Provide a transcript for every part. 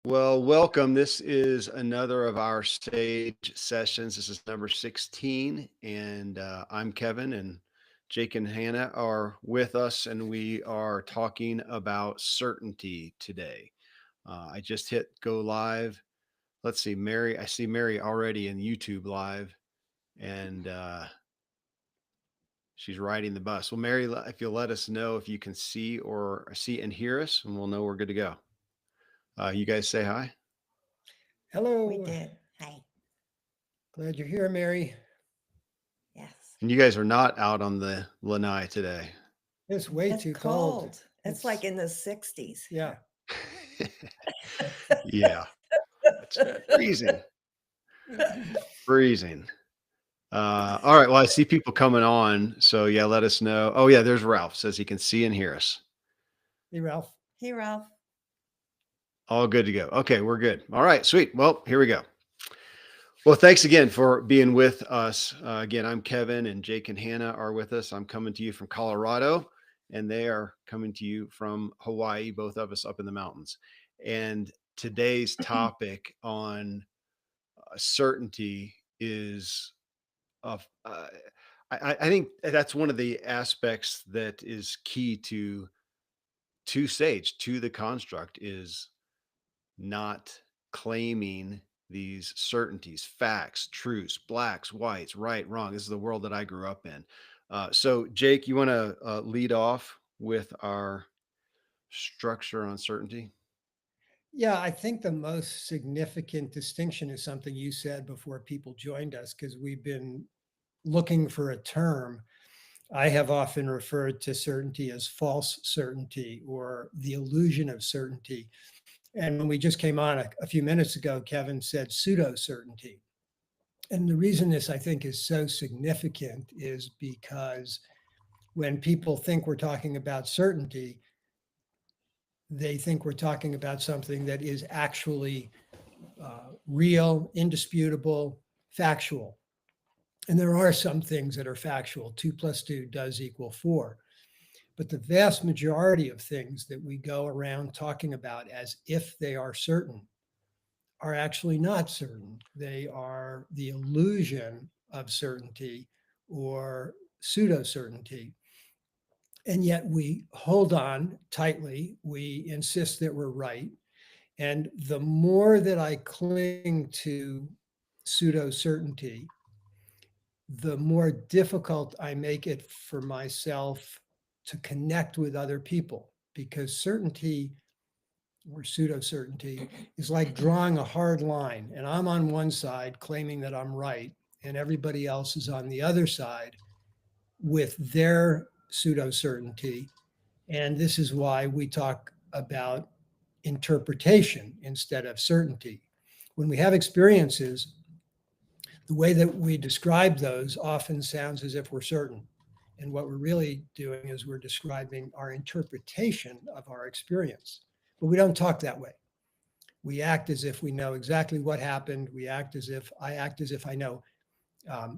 Well, welcome. This is another of our stage sessions. This is number 16, and I'm Kevin, and Jake and Hannah are with us, and we are talking about certainty today. I just hit go live. Let's see, Mary. I see Mary already in YouTube live, and she's riding the bus. Well, Mary, if you'll let us know if you can see and hear us, and we'll know we're good to go. You guys say hi. We Hello. did. Hi. Glad you're here, Mary. Yes. And you guys are not out on the lanai today. It's way It's too cold. cold. It's like in the 60s Yeah. here. Yeah, it's freezing, freezing. All right. Well, I see people coming on. So yeah, let us know. Oh yeah, there's Ralph says he can see and hear us. Hey, Ralph. Hey, Ralph. All good to go. Okay, we're good. All right, sweet. Well, here we go. Well, thanks again for being with us. Again, I'm Kevin, and Jake and Hannah are with us. I'm coming to you from Colorado, and they are coming to you from Hawaii, both of us up in the mountains. And today's topic on certainty is of I think that's one of the aspects that is key to sage, to the construct, is not claiming these certainties, facts, truths, blacks, whites, right, wrong. This is the world that I grew up in. So, Jake, you want to lead off with our structure on certainty? Yeah, I think the most significant distinction is something you said before people joined us, because we've been looking for a term. I have often referred to certainty as false certainty or the illusion of certainty. And when we just came on a few minutes ago, Kevin said pseudo certainty. And the reason this, I think, is so significant is because when people think we're talking about certainty, they think we're talking about something that is actually real, indisputable, factual. And there are some things that are factual. 2 + 2 does equal 4. But the vast majority of things that we go around talking about as if they are certain are actually not certain. They are the illusion of certainty or pseudo certainty. And yet we hold on tightly. We insist that we're right. And the more that I cling to pseudo certainty, the more difficult I make it for myself to connect with other people, because certainty or pseudo certainty is like drawing a hard line. And I'm on one side claiming that I'm right, and everybody else is on the other side with their pseudo certainty. And this is why we talk about interpretation instead of certainty. When we have experiences, the way that we describe those often sounds as if we're certain. And what we're really doing is we're describing our interpretation of our experience. But we don't talk that way. We act as if we know exactly what happened. I act as if I know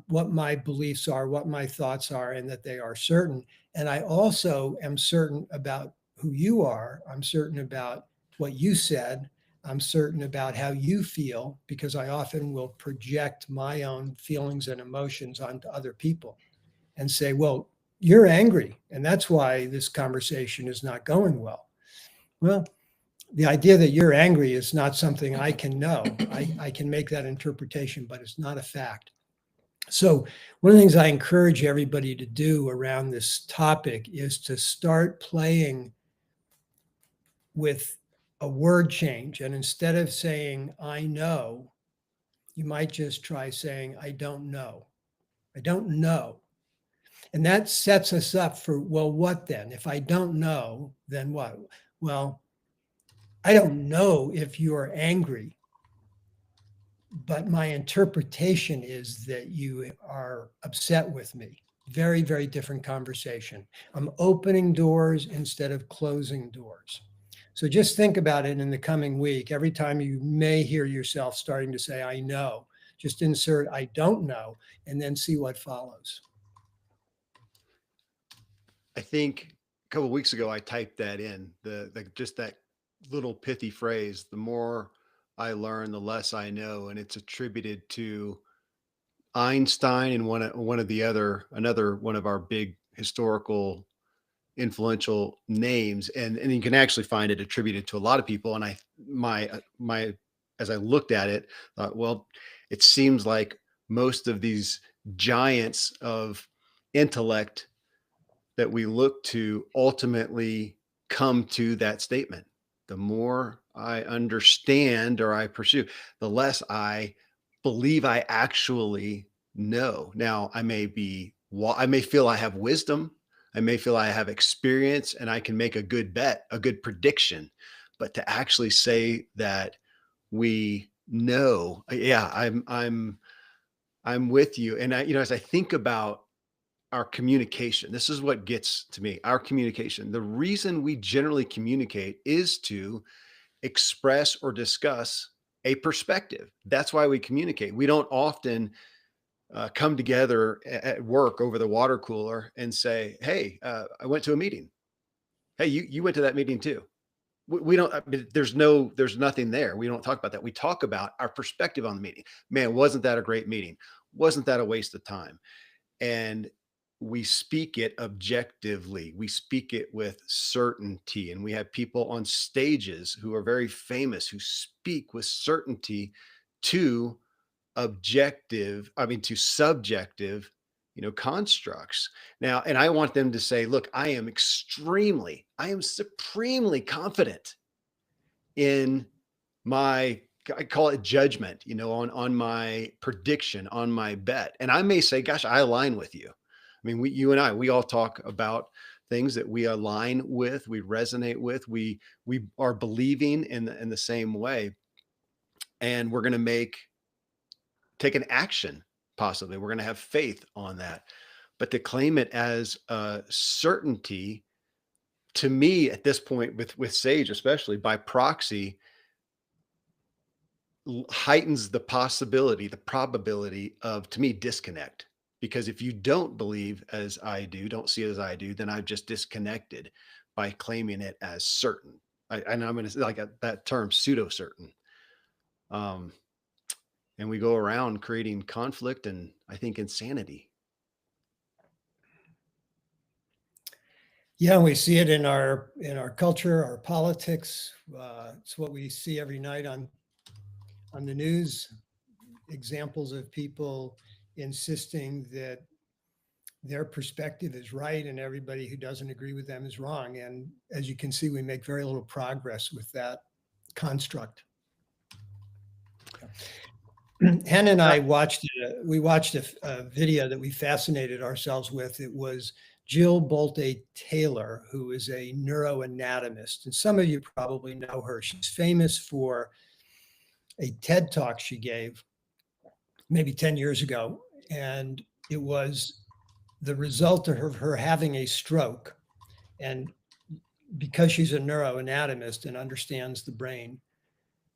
what my beliefs are, what my thoughts are, and that they are certain. And I also am certain about who you are. I'm certain about what you said. I'm certain about how you feel, because I often will project my own feelings and emotions onto other people and say, well, you're angry, and that's why this conversation is not going well. Well, the idea that you're angry is not something I can know. I can make that interpretation, but it's not a fact. So, one of the things I encourage everybody to do around this topic is to start playing with a word change. And instead of saying, I know, you might just try saying, I don't know. I don't know. And that sets us up for, well, what then? If I don't know, then what? Well, I don't know if you're angry, but my interpretation is that you are upset with me. Very, very different conversation. I'm opening doors instead of closing doors. So just think about it in the coming week. Every time you may hear yourself starting to say, I know, just insert, I don't know, and then see what follows. I think a couple of weeks ago I typed that in the just little pithy phrase, the more I learn, the less I know. And it's attributed to Einstein and one of the another one of our big historical influential names. And you can actually find it attributed to a lot of people. And my as I looked at it, thought, well, it seems like most of these giants of intellect that we look to ultimately come to that statement. The more I understand or I pursue, the less I believe I actually know. Now, I may feel I have wisdom, I may feel I have experience, and I can make a good bet, a good prediction. But to actually say that we know, yeah, I'm with you. And as I think about our communication. This is what gets to me. Our communication. The reason we generally communicate is to express or discuss a perspective. That's why we communicate. We don't often come together at work over the water cooler and say, "Hey, I went to a meeting. Hey, you went to that meeting too." We don't. I mean, there's nothing there. We don't talk about that. We talk about our perspective on the meeting. Man, wasn't that a great meeting? Wasn't that a waste of time? And we speak it objectively. We speak it with certainty. And we have people on stages who are very famous who speak with certainty to to subjective, constructs. Now, and I want them to say, look, I am supremely confident in my I call it judgment, on my prediction, on my bet. And I may say, gosh, I align with you. I mean, you and I, we all talk about things that we align with, we resonate with, we are believing in the same way. And we're going to take an action, possibly. We're going to have faith on that. But to claim it as a certainty, to me at this point with Sage, especially by proxy, heightens the possibility, the probability of, to me, disconnect. Because if you don't believe as I do, don't see it as I do, then I've just disconnected by claiming it as certain. And I'm going to say like that term, pseudo certain. Um, and we go around creating conflict and I think insanity. Yeah, we see it in our culture, our politics. It's what we see every night on the news. Examples of people insisting that their perspective is right and everybody who doesn't agree with them is wrong. And as you can see, we make very little progress with that construct. Hannah and I watched a video that we fascinated ourselves with. It was Jill Bolte Taylor, who is a neuroanatomist. And some of you probably know her. She's famous for a TED talk she gave maybe 10 years ago. And it was the result of her having a stroke. And because she's a neuroanatomist and understands the brain,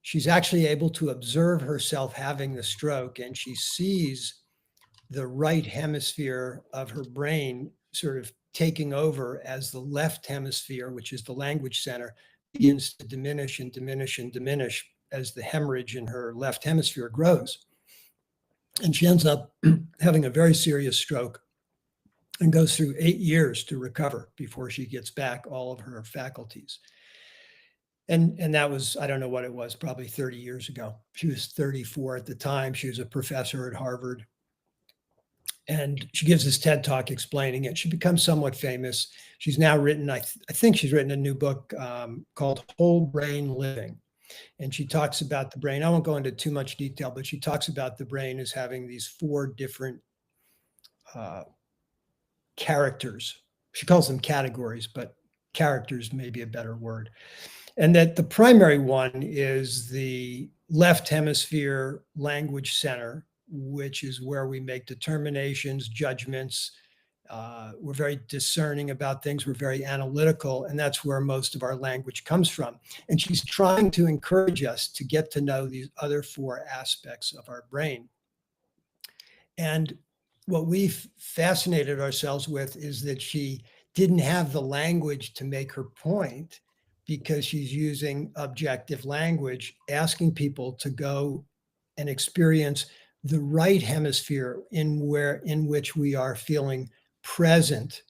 she's actually able to observe herself having the stroke, and she sees the right hemisphere of her brain sort of taking over as the left hemisphere, which is the language center, begins to diminish and diminish and diminish as the hemorrhage in her left hemisphere grows. And she ends up having a very serious stroke and goes through 8 years to recover before she gets back all of her faculties. And that was, I don't know what it was, probably 30 years ago. She was 34 at the time. She was a professor at Harvard. And she gives this TED talk explaining it. She becomes somewhat famous. She's now written, I think she's written a new book called Whole Brain Living. And she talks about the brain. I won't go into too much detail, but she talks about the brain as having these 4 different characters. She calls them categories, but characters may be a better word. And that the primary one is the left hemisphere language center, which is where we make determinations, judgments. We're very discerning about things. We're very analytical. And that's where most of our language comes from. And she's trying to encourage us to get to know these other 4 aspects of our brain. And what we've fascinated ourselves with is that she didn't have the language to make her point, because she's using objective language, asking people to go and experience the right hemisphere in which we are feeling present,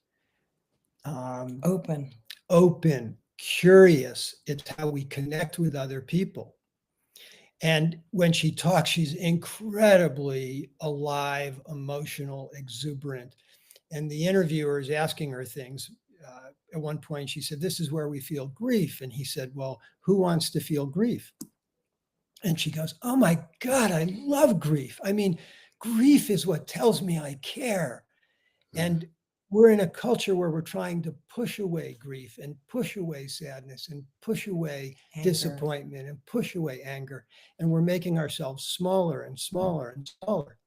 Open. open, curious. It's how we connect with other people. And when she talks, she's incredibly alive, emotional, exuberant. And the interviewer is asking her things. At one point, she said, "This is where we feel grief." And he said, "Well, who wants to feel grief?" And she goes, "Oh my God, I love grief. I mean, grief is what tells me I care." And we're in a culture where we're trying to push away grief and push away sadness and push away Anger. disappointment and push away anger. And we're making ourselves smaller and smaller and smaller.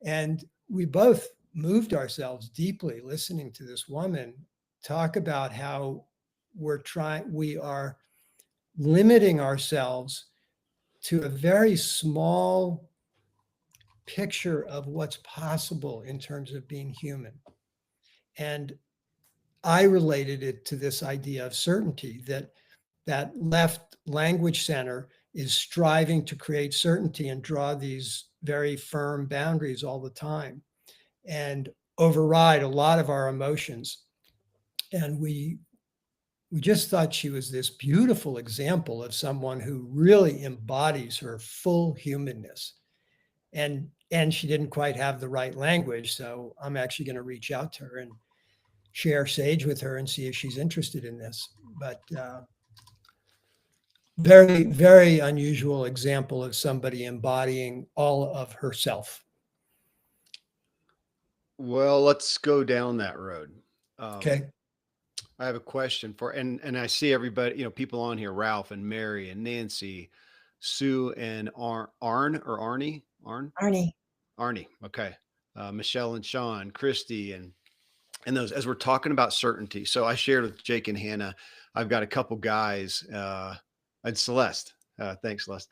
And we both moved ourselves deeply listening to this woman talk about how we are limiting ourselves to a very small picture of what's possible in terms of being human. And I related it to this idea of certainty, that left language center is striving to create certainty and draw these very firm boundaries all the time and override a lot of our emotions. And we just thought she was this beautiful example of someone who really embodies her full humanness. And she didn't quite have the right language. So I'm actually going to reach out to her and share S.A.G.E with her and see if she's interested in this. But very, very unusual example of somebody embodying all of herself. Well, let's go down that road. Okay. I have a question and I see everybody, people on here, Ralph and Mary and Nancy, Sue and Arn or Arnie, Arnie. Arnie. Okay. Michelle and Sean, Christy and those, as we're talking about certainty. So I shared with Jake and Hannah, I've got a couple guys, and Celeste, thanks Celeste,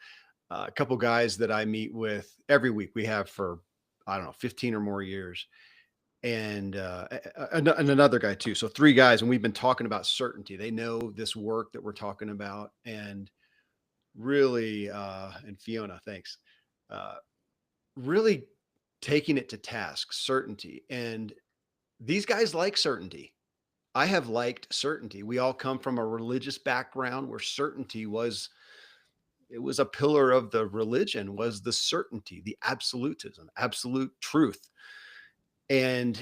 a couple guys that I meet with every week. We have for, I don't know, 15 or more years. And another guy too. So three guys, and we've been talking about certainty. They know this work that we're talking about, and really, and Fiona, thanks, uh, really taking it to task, certainty. And these guys like certainty. I have liked certainty. We all come from a religious background where certainty was, it was a pillar of the religion, was the certainty, the absolutism, absolute truth. And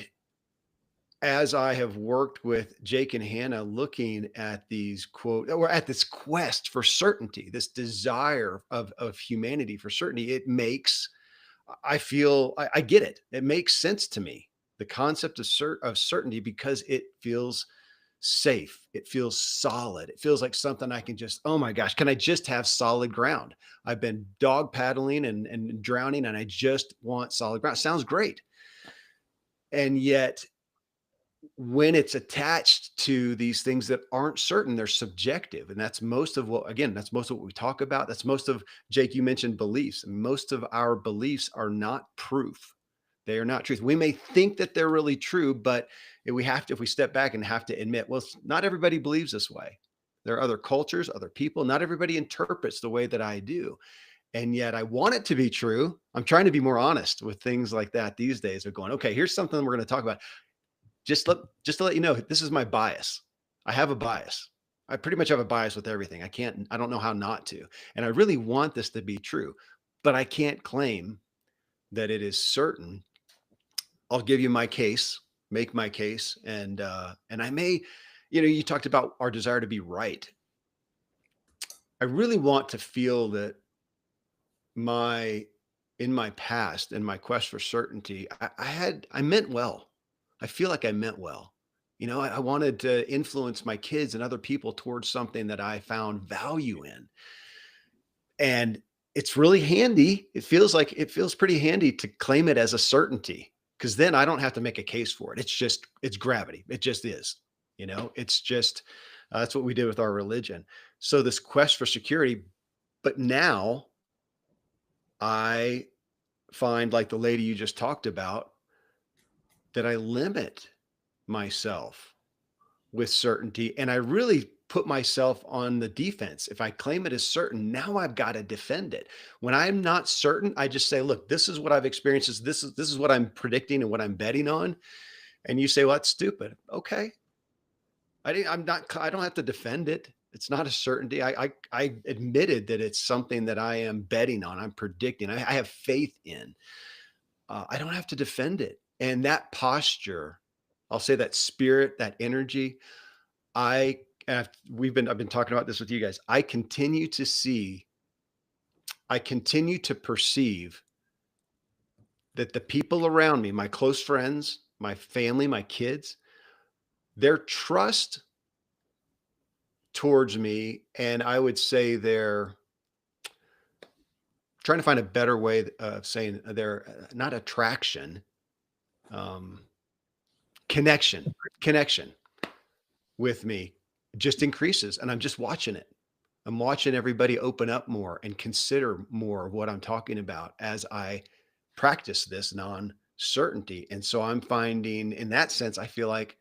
as I have worked with Jake and Hannah looking at these or at this quest for certainty, this desire of humanity for certainty, it makes, I feel, I get it. It makes sense to me. The concept of certainty, because it feels safe. It feels solid. It feels like something I can just, oh my gosh, can I just have solid ground? I've been dog paddling and drowning, and I just want solid ground. Sounds great. And yet, when it's attached to these things that aren't certain, they're subjective. And that's most of what, again, that's most of what we talk about. That's most of, Jake, you mentioned beliefs. And most of our beliefs are not proof. They are not truth. We may think that they're really true, but if we step back and have to admit, well, not everybody believes this way. There are other cultures, other people. Not everybody interprets the way that I do. And yet I want it to be true. I'm trying to be more honest with things like that these days of going, okay, here's something we're going to talk about. Just to let you know, this is my bias. I have a bias. I pretty much have a bias with everything. I don't know how not to. And I really want this to be true, but I can't claim that it is certain. I'll give you my case, make my case. And I may, you talked about our desire to be right. I really want to feel that my in my past, in my quest for certainty, I meant well. I feel like I meant well. I wanted to influence my kids and other people towards something that I found value in. And it's really handy. It feels pretty handy to claim it as a certainty, because then I don't have to make a case for it. It's gravity. It just is. It's just that's what we did with our religion. So this quest for security, but now I find, like the lady you just talked about, that I limit myself with certainty. And I really put myself on the defense. If I claim it as certain, now I've got to defend it. When I'm not certain, I just say, look, this is what I've experienced. This is what I'm predicting and what I'm betting on. And you say, well, that's stupid. Okay. I don't have to defend it. It's not a certainty. I admitted that it's something that I am betting on. I'm predicting. I have faith in. I don't have to defend it. And that posture, I'll say that spirit, that energy, I've been talking about this with you guys. I continue to perceive that the people around me, my close friends, my family, my kids, their trust towards me, and I would say they're trying to find a better way of saying their not attraction, um, connection with me just increases, and I'm just watching it. I'm watching everybody open up more and consider more of what I'm talking about as I practice this non certainty. And so I'm finding, in that sense, I feel like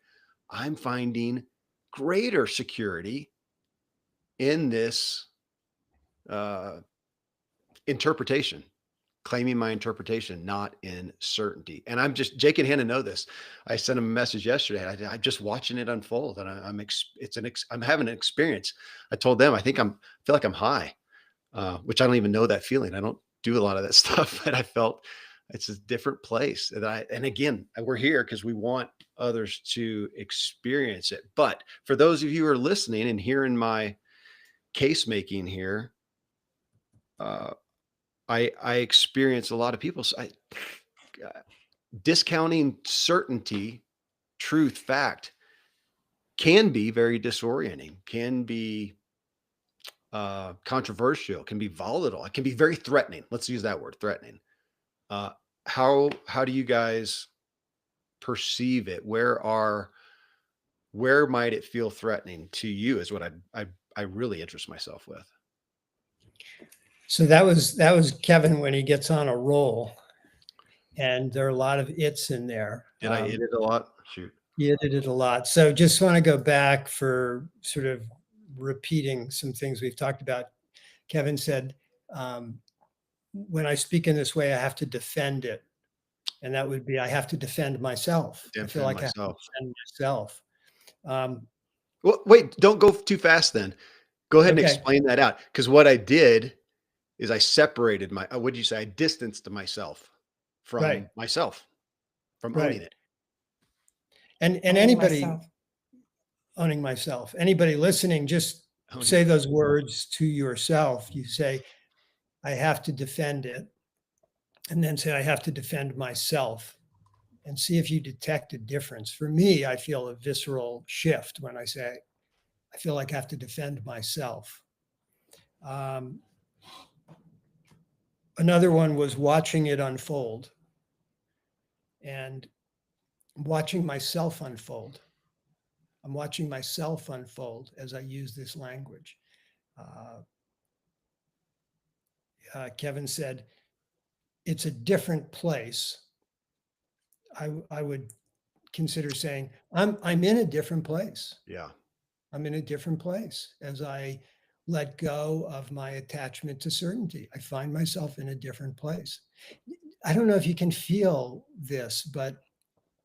I'm finding greater security in this uh, interpretation, claiming my interpretation, not in certainty. And Jake and Hannah know this. I sent them a message yesterday. I'm just watching it unfold, and I'm having an experience. I told them feel like I'm high, which I don't even know that feeling. I don't do a lot of that stuff, but I felt it's a different place. And again, we're here because we want others to experience it. But for those of you who are listening and hearing my case making here, uh, I experience a lot of people uh, discounting certainty, truth, fact can be very disorienting, can be controversial, can be volatile, it can be very threatening. Let's use that word, threatening. Uh, how do you guys perceive it? Where might it feel threatening to you? Is what I really interest myself with. So that was Kevin when he gets on a roll, and there are a lot of it's in there. Did I hit it a lot? Shoot. You did it a lot. So just want to go back for sort of repeating some things we've talked about. Kevin said, when I speak in this way, I have to defend it. And that would be, I have to defend myself. I feel Defend like I have to myself. defend myself. Well, wait, don't go too fast then. Go ahead and Okay, explain that out. Because what I did is I separated what did you say? I distanced myself right, from myself, from owning right. it. And Owning anybody myself. owning myself, anybody listening, just Owning say my, those words to yourself. You say, I have to defend it. And then say, I have to defend myself, and see if you detect a difference. For me, I feel a visceral shift when I say, I feel like I have to defend myself. Um, Another one was watching it unfold and watching myself unfold. I'm watching myself unfold as I use this language. Uh, Kevin said, it's a different place. I would consider saying, I'm in a different place. yeah. I'm in a different place as I let go of my attachment to certainty. I find myself in a different place. I don't know if you can feel this, but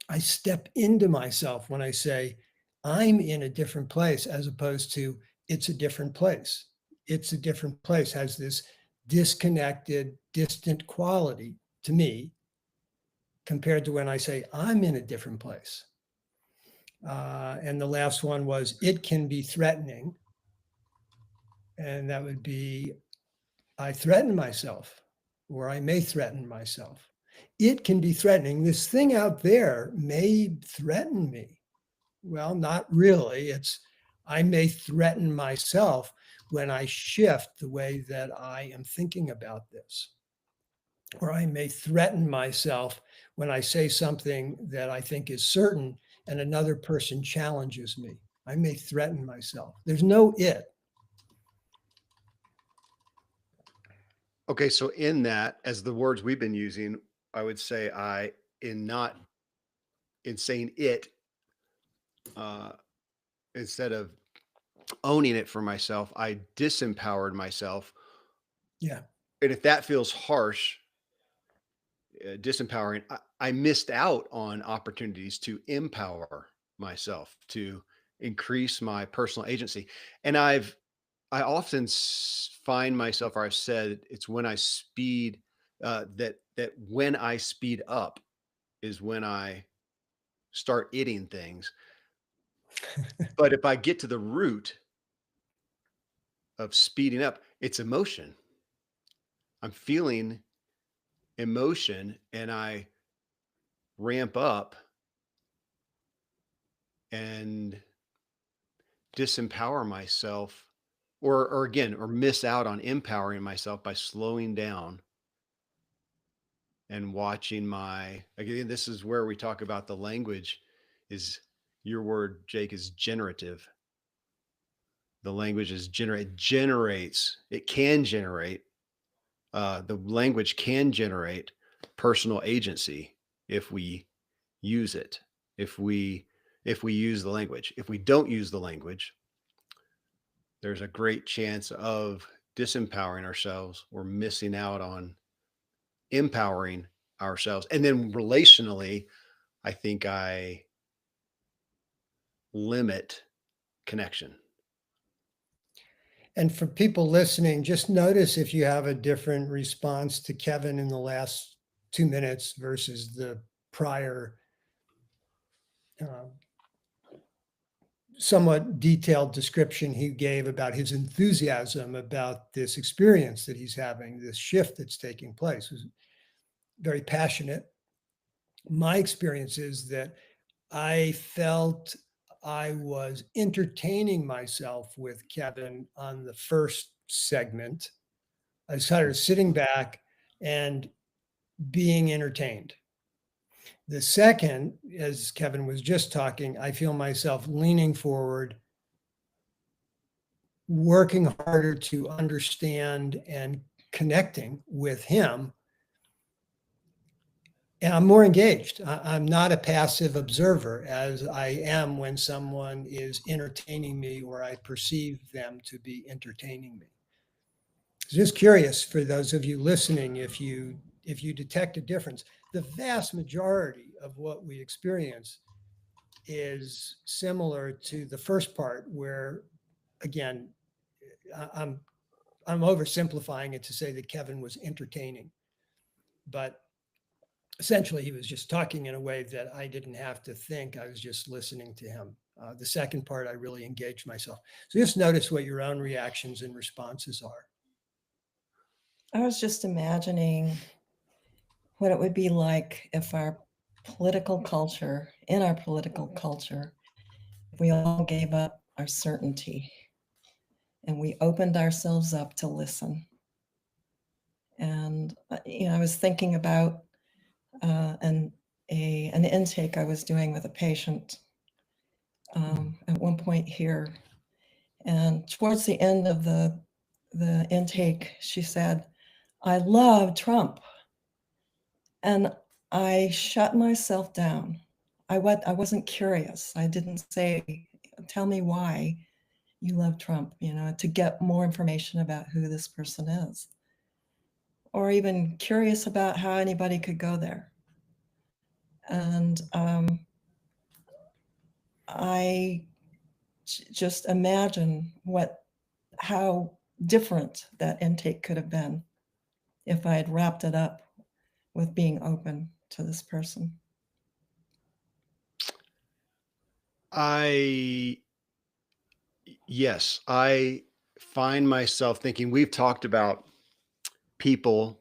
I step into myself when I say, I'm in a different place, as opposed to it's a different place. It's a different place has this disconnected, distant quality to me compared to when I say, I'm in a different place. And the last one was, it can be threatening. And that would be, I threaten myself, or I may threaten myself. It can be threatening. This thing out there may threaten me. Well, not really. I may threaten myself when I shift the way that I am thinking about this. Or I may threaten myself when I say something that I think is certain and another person challenges me. I may threaten myself. There's no it. Okay, so in that, as the words we've been using, I would say in saying it, uh, instead of owning it for myself, I disempowered myself. Yeah. And if that feels harsh, disempowering, I missed out on opportunities to empower myself, to increase my personal agency. And I often find myself, or I've said, it's when I speed, that when I speed up is when I start eating things. But if I get to the root of speeding up, it's emotion. I'm feeling emotion and I ramp up and disempower myself, or again, or miss out on empowering myself by slowing down and watching my, again, this is where we talk about the language is, your word, Jake, is generative. The language is generates, it can generate, the language can generate personal agency if we use it. If we use the language. If we don't use the language, there's a great chance of disempowering ourselves or missing out on empowering ourselves. And then relationally, I think I limit connection. And for people listening, just notice if you have a different response to Kevin in the last 2 minutes versus the prior uh, somewhat detailed description he gave about his enthusiasm about this experience that he's having, this shift that's taking place. It was very passionate. My experience is that I felt I was entertaining myself with Kevin on the first segment. I started sitting back and being entertained. The second, as Kevin was just talking, I feel myself leaning forward, working harder to understand and connecting with him. And I'm more engaged. I'm not a passive observer as I am when someone is entertaining me or I perceive them to be entertaining me. Just curious for those of you listening, if you detect a difference. The vast majority of what we experience is similar to the first part, where again, I'm oversimplifying it to say that Kevin was entertaining, but essentially he was just talking in a way that I didn't have to think. I was just listening to him. The second part, I really engaged myself. So just notice what your own reactions and responses are. I was just imagining what it would be like if in our political culture, if we all gave up our certainty and we opened ourselves up to listen. And I was thinking about an intake I was doing with a patient at one point here, and towards the end of the intake, she said, "I love Trump," and I shut myself down. I wasn't curious. I didn't say, "Tell me why you love Trump," to get more information about who this person is, or even curious about how anybody could go there. And I just imagine how different that intake could have been if I had wrapped it up with being open to this person. Yes, I find myself thinking, we've talked about people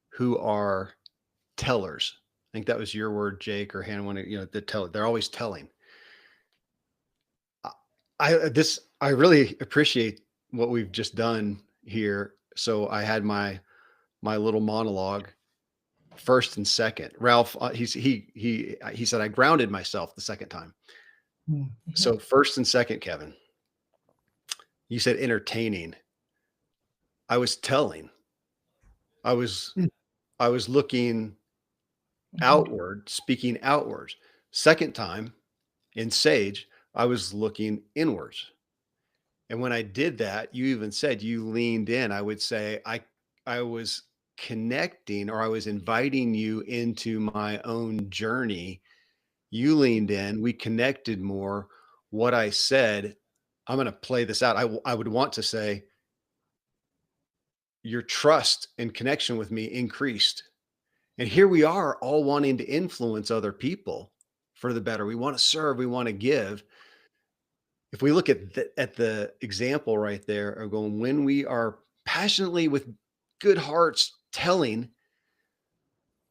who are tellers. I think that was your word, Jake, or Hannah, the teller. They're always telling. I really appreciate what we've just done here. So I had my little monologue, first and second. Ralph, he said I grounded myself the second time. Mm-hmm. So first and second, Kevin, you said entertaining. I was telling. I was looking outward, speaking outwards. Second time in S.A.G.E, I was looking inwards. And when I did that, you even said you leaned in. I would say I was connecting, or I was inviting you into my own journey. You leaned in, we connected more. What I said, I'm going to play this out. I would want to say, your trust and connection with me increased. And here we are, all wanting to influence other people for the better. We want to serve, we want to give. If we look at the example right there of going, when we are passionately with good hearts telling,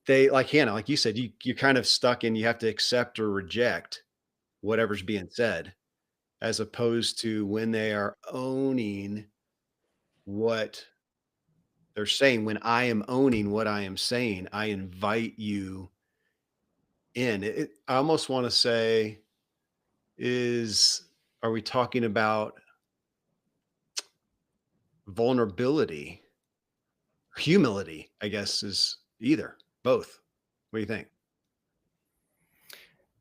they, like Hannah, like you said, you're kind of stuck in, you have to accept or reject whatever's being said, as opposed to when they are owning what they're saying. When I am owning what I am saying, I invite you in. I almost want to say, is are we talking about vulnerability? Humility, I guess, is either, both. What do you think?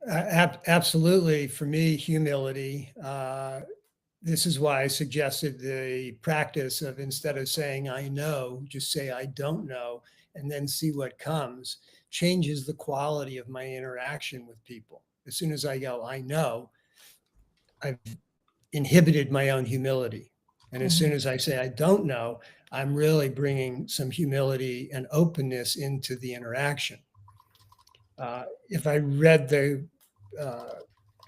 Absolutely. For me, humility. This is why I suggested the practice of, instead of saying I know, just say I don't know, and then see what comes. Changes the quality of my interaction with people. As soon as I go, I know, I've inhibited my own humility. And as soon as I say I don't know, I'm really bringing some humility and openness into the interaction. If I read the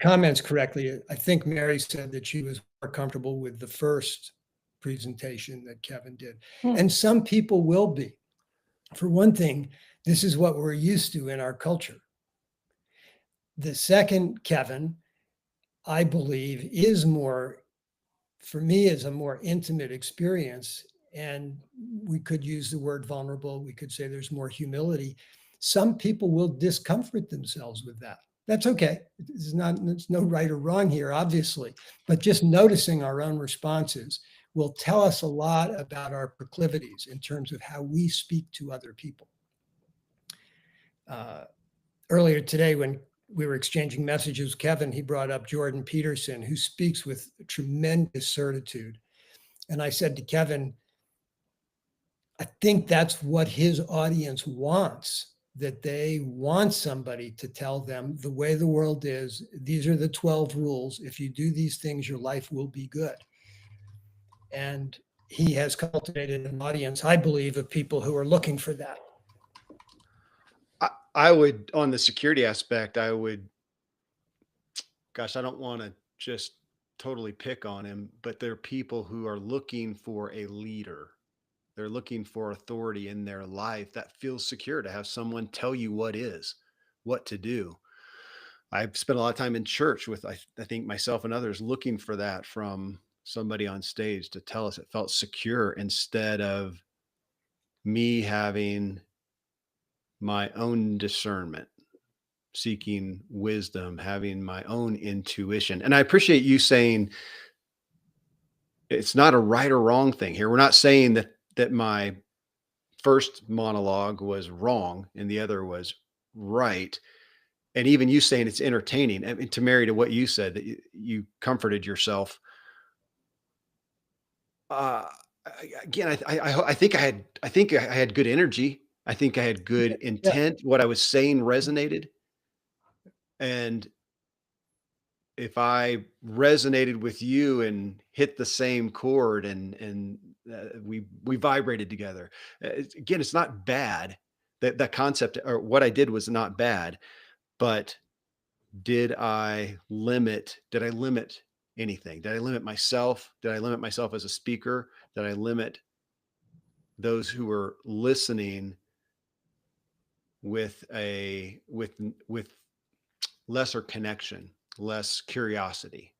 comments correctly, I think Mary said that she was more comfortable with the first presentation that Kevin did. And some people will be. For one thing, this is what we're used to in our culture. The second Kevin, I believe, is more, for me, is a more intimate experience. And we could use the word vulnerable. We could say there's more humility. Some people will discomfort themselves with that. That's okay. There's no right or wrong here, obviously, but just noticing our own responses will tell us a lot about our proclivities in terms of how we speak to other people. Earlier today, when we were exchanging messages with Kevin, he brought up Jordan Peterson, who speaks with tremendous certitude. And I said to Kevin, I think that's what his audience wants, that they want somebody to tell them the way the world is. These are the 12 rules. If you do these things, your life will be good. And he has cultivated an audience, I believe, of people who are looking for that. I would, on the security aspect, I would, gosh, I don't want to just totally pick on him, but there are people who are looking for a leader. They're looking for authority in their life that feels secure, to have someone tell you what to do. I've spent a lot of time in church with, I think, myself and others, looking for that from somebody on stage to tell us it felt secure, instead of me having my own discernment, seeking wisdom, having my own intuition. And I appreciate you saying it's not a right or wrong thing here. We're not saying that my first monologue was wrong and the other was right. And even you saying it's entertaining. I mean, to marry to what you said, that you comforted yourself. Uh, Again, I think I had good energy. I think I had good Yeah. intent. What I was saying resonated. And if I resonated with you and hit the same chord, and we vibrated together, again, it's not bad. That concept, or what I did, was not bad. But did I limit anything? Did I limit myself? Did I limit myself as a speaker? Did I limit those who were listening with with lesser connection, less curiosity?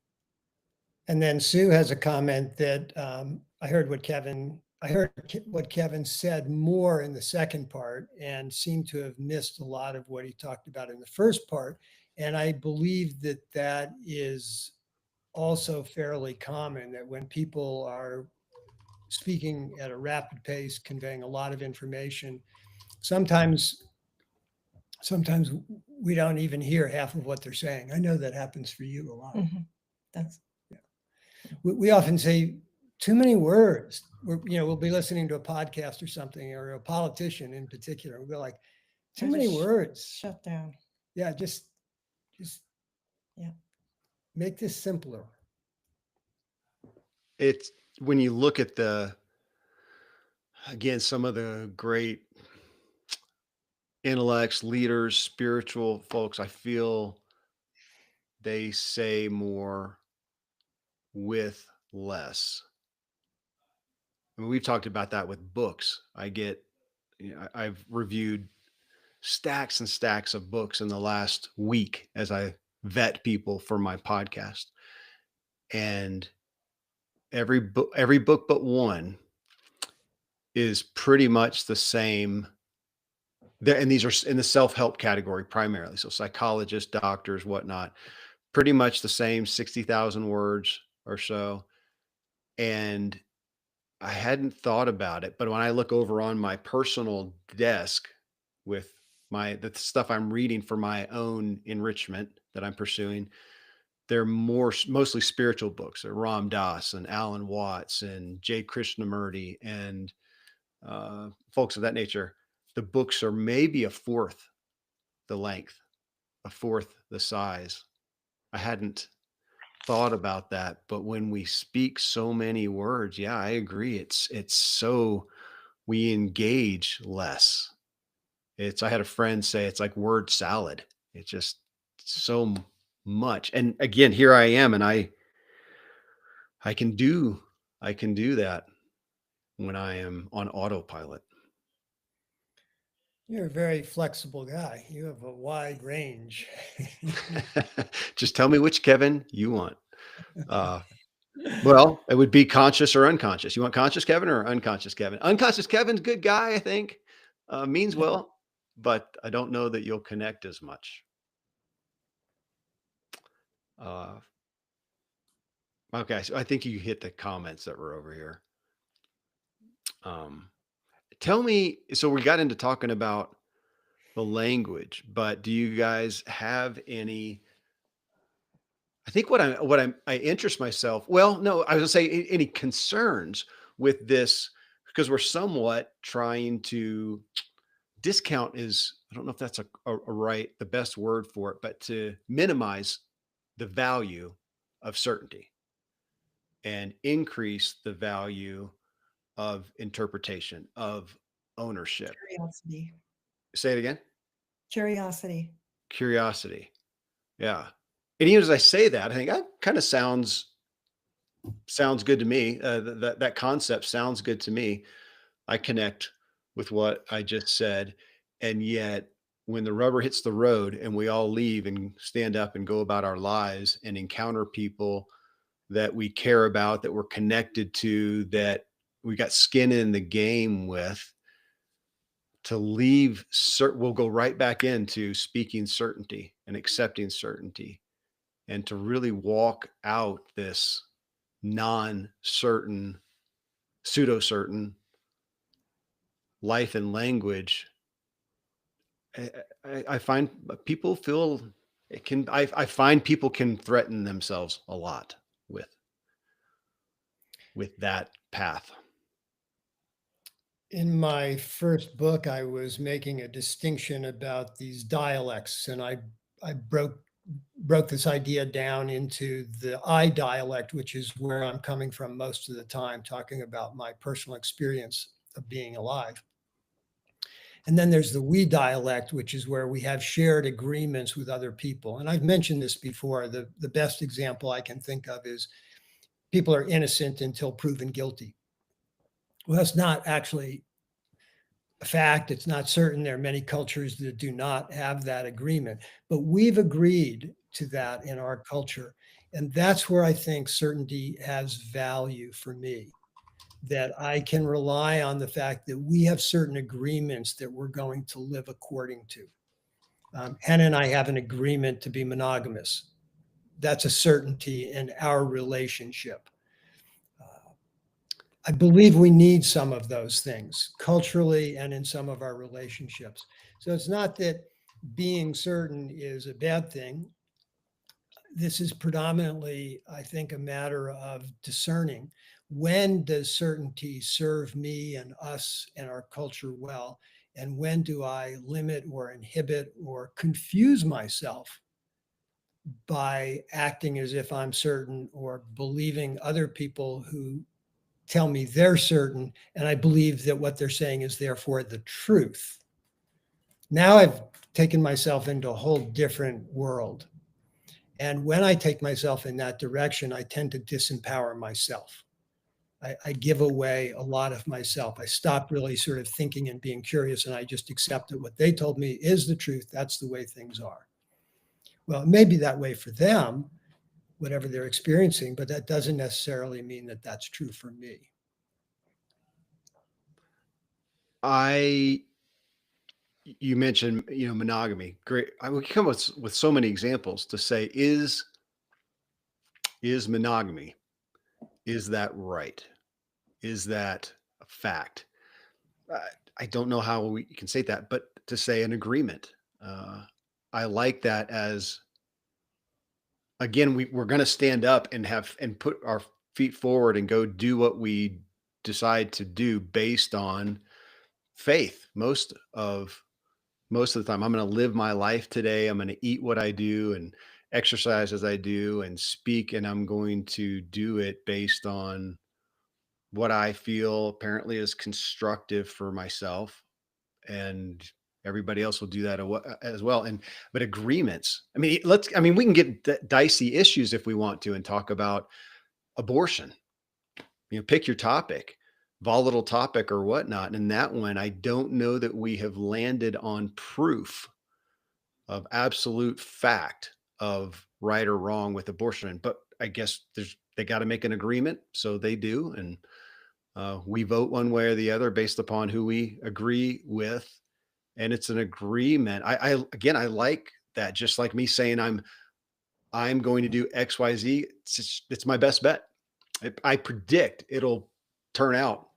And then Sue has a comment that I heard what Kevin said more in the second part, and seemed to have missed a lot of what he talked about in the first part. And I believe that that is also fairly common, that when people are speaking at a rapid pace, conveying a lot of information, sometimes we don't even hear half of what they're saying. I know that happens for you a lot. That's we often say too many words. We'll be listening to a podcast or something, or a politician in particular. We'll go like, too Or many just words. Shut down. Yeah, just Yeah. make this simpler. It's when you look at again, some of the great intellects, leaders, spiritual folks, I feel they say more with less. I mean, we've talked about that with books. I've reviewed stacks and stacks of books in the last week as I vet people for my podcast. And every book but one is pretty much the same. And these are in the self-help category primarily. So psychologists, doctors, whatnot, pretty much the same 60,000 words or so. And I hadn't thought about it, but when I look over on my personal desk with the stuff I'm reading for my own enrichment that I'm pursuing, they're mostly spiritual books. They're Ram Dass and Alan Watts and J. Krishnamurti and folks of that nature. The books are maybe a fourth the length, a fourth the size. I hadn't thought about that, but when we speak so many words, yeah, I agree. It's so we engage less. I had a friend say it's like word salad. It's just so much. And again, here I am, and I can do I can do that when I am on autopilot. You're a very flexible guy. You have a wide range. Just tell me which Kevin you want. Uh, well, it would be conscious or unconscious. You want conscious Kevin or unconscious Kevin? Unconscious Kevin's a good guy, I think. Means well, but I don't know that you'll connect as much. Uh, okay, so I think you hit the comments that were over here. Um, Tell me, so we got into talking about the language, but do you guys have any? I think I interest myself. Well, no, I was gonna say any concerns with this because we're somewhat trying to discount is I don't know if that's the best word for it, but to minimize the value of certainty and increase the value of interpretation, of ownership. Curiosity. Say it again. Curiosity. Curiosity. Yeah. And even as I say that, I think that kind of sounds good to me. That concept sounds good to me. I connect with what I just said. And yet, when the rubber hits the road and we all leave and stand up and go about our lives and encounter people that we care about, that we're connected to, that we got skin in the game with, to leave, we'll go right back into speaking certainty and accepting certainty and to really walk out this non-certain, pseudo-certain life and language. I find people feel it can. I find people can threaten themselves a lot with that path. In my first book, I was making a distinction about these dialects, and I broke this idea down into the I dialect, which is where I'm coming from most of the time, talking about my personal experience of being alive. And then there's the we dialect, which is where we have shared agreements with other people. And I've mentioned this before. The best example I can think of is people are innocent until proven guilty. Well, that's not actually a fact. It's not certain. There are many cultures that do not have that agreement, but we've agreed to that in our culture. And that's where I think certainty has value for me, that I can rely on the fact that we have certain agreements that we're going to live according to. Hannah and I have an agreement to be monogamous. That's a certainty in our relationship. I believe we need some of those things culturally and in some of our relationships. So it's not that being certain is a bad thing. this is predominantly, I think, a matter of discerning when does certainty serve me and us and our culture well, and when do I limit or inhibit or confuse myself by acting as if I'm certain or believing other people who tell me they're certain, and I believe that what they're saying is therefore the truth. Now I've taken myself into a whole different world. And when I take myself in that direction, I tend to disempower myself. I give away a lot of myself. I stop really sort of thinking and being curious, and I just accept that what they told me is the truth. That's the way things are. Well, it may be that way for them, whatever they're experiencing, but that doesn't necessarily mean that that's true for me. I You mentioned, monogamy. Great. I would come with so many examples to say, is monogamy, is that right? Is that a fact? Uh, I don't know how we can say that, but to say an agreement. Uh, I like that as, again, we're going to stand up and put our feet forward and go do what we decide to do based on faith. Most of the time, I'm going to live my life today. I'm going to eat what I do and exercise as I do and speak, and I'm going to do it based on what I feel apparently is constructive for myself, and everybody else will do that as well. But agreements, I mean, we can get dicey issues if we want to and talk about abortion. Pick your topic, volatile topic or whatnot. And that one, I don't know that we have landed on proof of absolute fact of right or wrong with abortion. But I guess they got to make an agreement, so they do, and we vote one way or the other based upon who we agree with, and it's an agreement. I like that. Just like me saying I'm going to do X, Y, Z. It's my best bet. I predict it'll turn out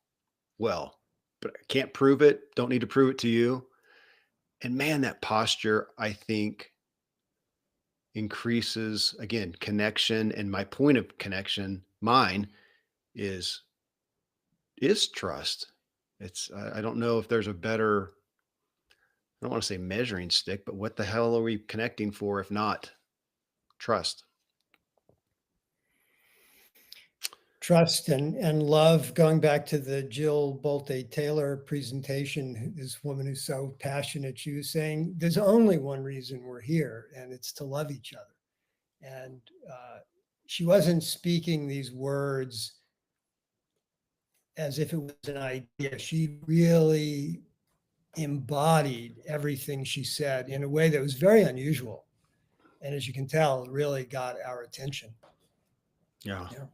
well, but I can't prove it. Don't need to prove it to you. And man, that posture, I think, increases again connection. And my point of connection, mine, is trust. I don't know if there's a better, I don't want to say measuring stick, but what the hell are we connecting for if not trust? Trust and love, going back to the Jill Bolte Taylor presentation, this woman who's so passionate, she was saying there's only one reason we're here, and it's to love each other. And she wasn't speaking these words as if it was an idea. She really embodied everything she said in a way that was very unusual. And as you can tell, it really got our attention. Yeah. Yeah.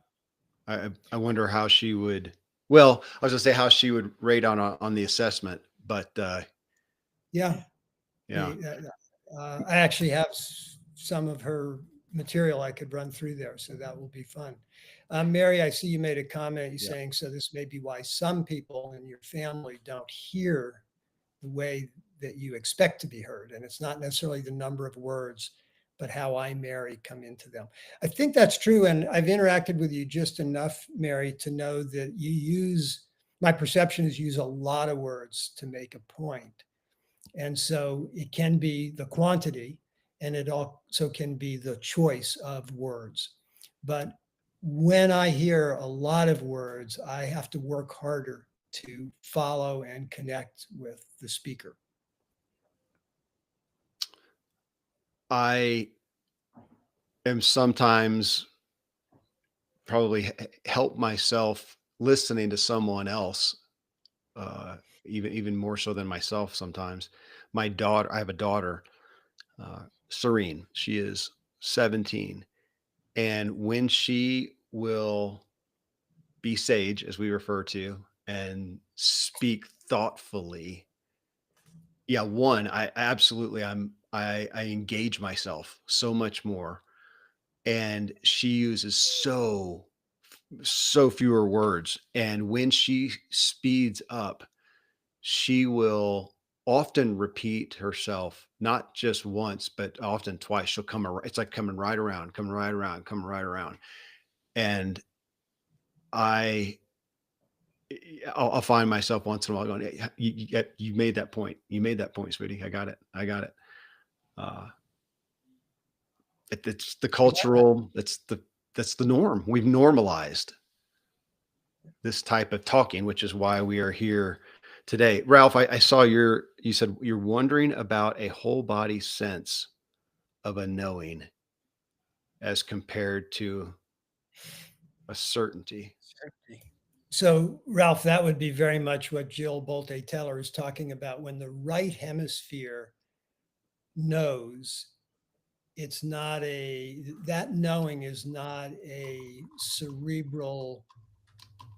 I wonder how she would, well, I was gonna say how she would rate on the assessment, but Yeah. yeah. I actually have some of her material I could run through there, so that will be fun. Mary, I see you made a comment. You're Yeah. saying, so this may be why some people in your family don't hear the way that you expect to be heard. And it's not necessarily the number of words, but how I, Mary, come into them. I think that's true. And I've interacted with you just enough, Mary, to know that you use, my perception is, use a lot of words to make a point. And so it can be the quantity, and it also can be the choice of words. But when I hear a lot of words, I have to work harder to follow and connect with the speaker. I am sometimes probably help myself listening to someone else, even more so than myself sometimes. My daughter, I have a daughter, Serene. She is 17, and when she will be sage, as we refer to, and speak thoughtfully, yeah, one, I absolutely, I engage myself so much more, and she uses so fewer words, and when she speeds up, she will often repeat herself, not just once, but often twice. She'll come around. It's like coming right around, coming right around, coming right around. And I, I'll find myself once in a while going, "Hey, you made that point. You made that point, sweetie. I got it. I got it." Uh, it's the Yeah. cultural. That's the norm. We've normalized this type of talking, which is why we are here today. Ralph, I saw you said you're wondering about a whole body sense of a knowing as compared to a certainty. Certainty. So, Ralph, that would be very much what Jill Bolte Teller is talking about. When the right hemisphere knows, it's not that knowing is not a cerebral,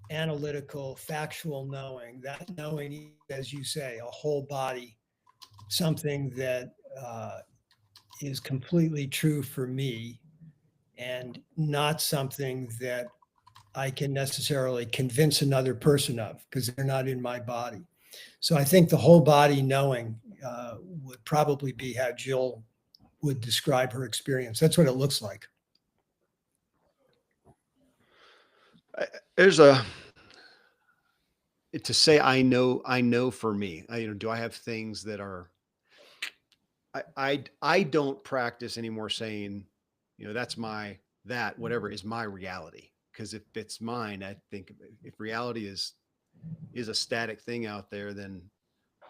analytical, factual knowing. That knowing, as you say, a whole body, something that is completely true for me and not something that I can necessarily convince another person of because they're not in my body. So I think the whole body knowing would probably be how Jill would describe her experience. That's what it looks like. There's a to say I know for me. Do I have things that are I don't practice anymore saying, that's my that whatever is my reality. Because if it's mine, I think if reality is a static thing out there, then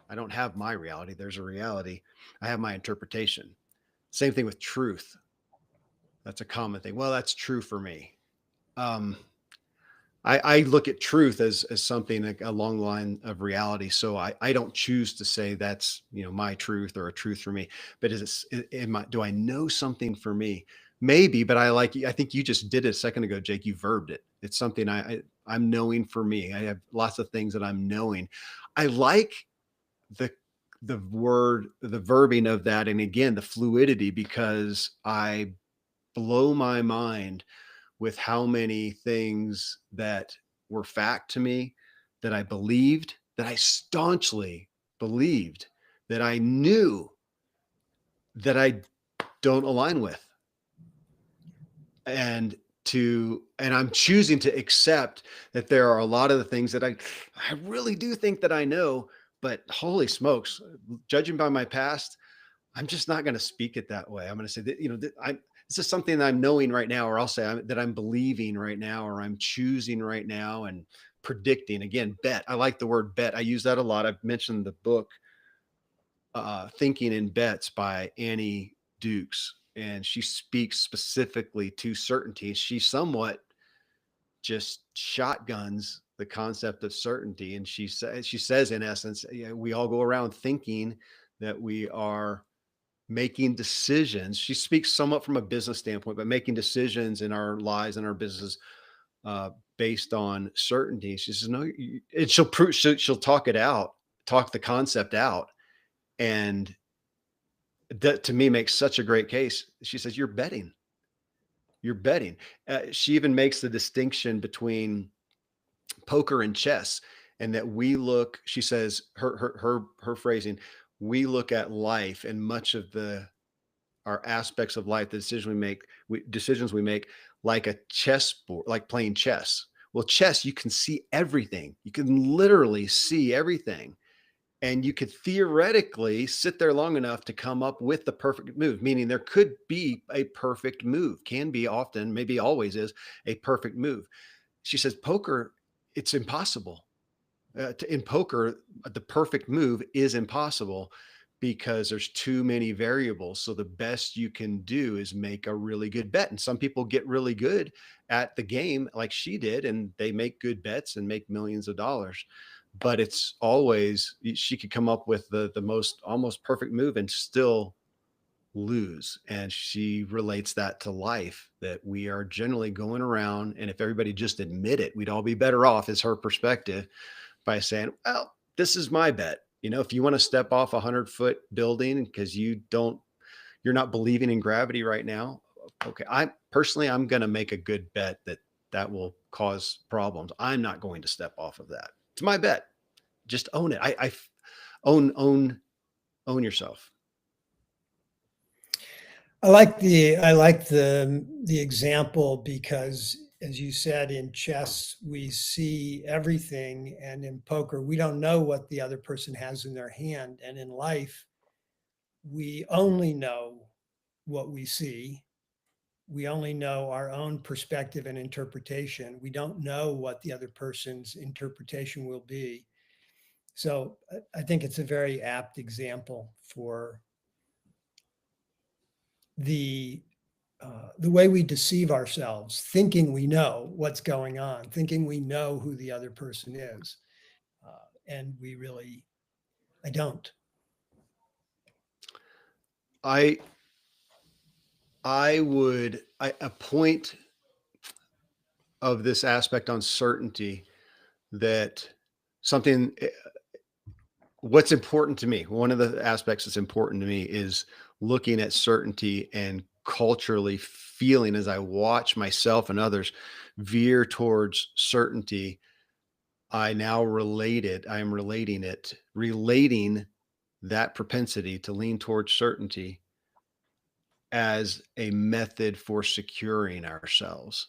I don't have my reality. There's a reality. I have my interpretation. Same thing with truth. That's a common thing. Well, that's true for me. Um, I look at truth as something like along the line of reality. So I don't choose to say that's my truth or a truth for me. But do I know something for me? Maybe, but I think you just did it a second ago, Jake. You verbed it. It's something I'm knowing for me. I have lots of things that I'm knowing. I like the the verbing of that, and again the fluidity, because I blow my mind with how many things that were fact to me, that I believed, that I staunchly believed, that I knew that I don't align with. And I'm choosing to accept that there are a lot of the things that I really do think that I know, but holy smokes, judging by my past, I'm just not going to speak it that way. I'm going to say that, this is something that I'm knowing right now, or I'll say that I'm believing right now, or I'm choosing right now and predicting. Again, bet. I like the word bet. I use that a lot. I've mentioned the book, Thinking in Bets by Annie Dukes, and she speaks specifically to certainty. She somewhat just shotguns the concept of certainty. And she says in essence, we all go around thinking that we are making decisions. She speaks somewhat from a business standpoint, but making decisions in our lives and our business based on certainty. She says, no, and she'll talk it out, talk the concept out. And that to me makes such a great case. She says, you're betting. You're betting. She even makes the distinction between poker and chess, and that she says, her phrasing, we look at life and much of our aspects of life, the decisions we make, like a chessboard, like playing chess. Well, chess, you can see everything. You can literally see everything. And you could theoretically sit there long enough to come up with the perfect move, meaning there could be a perfect move, can be often, maybe always is a perfect move. She says, poker, it's impossible. In poker, the perfect move is impossible because there's too many variables. So the best you can do is make a really good bet. And some people get really good at the game like she did, and they make good bets and make millions of dollars. But it's always, she could come up with the most almost perfect move and still lose. And she relates that to life, that we are generally going around, and if everybody just admit it, we'd all be better off, is her perspective, by saying, well, this is my bet. If you want to step off a 100-foot building because you're not believing in gravity right now. Okay. I'm going to make a good bet that will cause problems. I'm not going to step off of that. It's my bet. Just own it. I own own yourself? I like the example because, as you said, in chess we see everything, and in poker we don't know what the other person has in their hand, and in life we only know what we see. We only know our own perspective and interpretation. We don't know what the other person's interpretation will be. So I think it's a very apt example for the the way we deceive ourselves, thinking we know what's going on, thinking we know who the other person is, and I don't. I a point of this aspect on certainty that something what's important to me, one of the aspects that's important to me is looking at certainty and culturally feeling as I watch myself and others veer towards certainty. I am relating that propensity to lean towards certainty as a method for securing ourselves.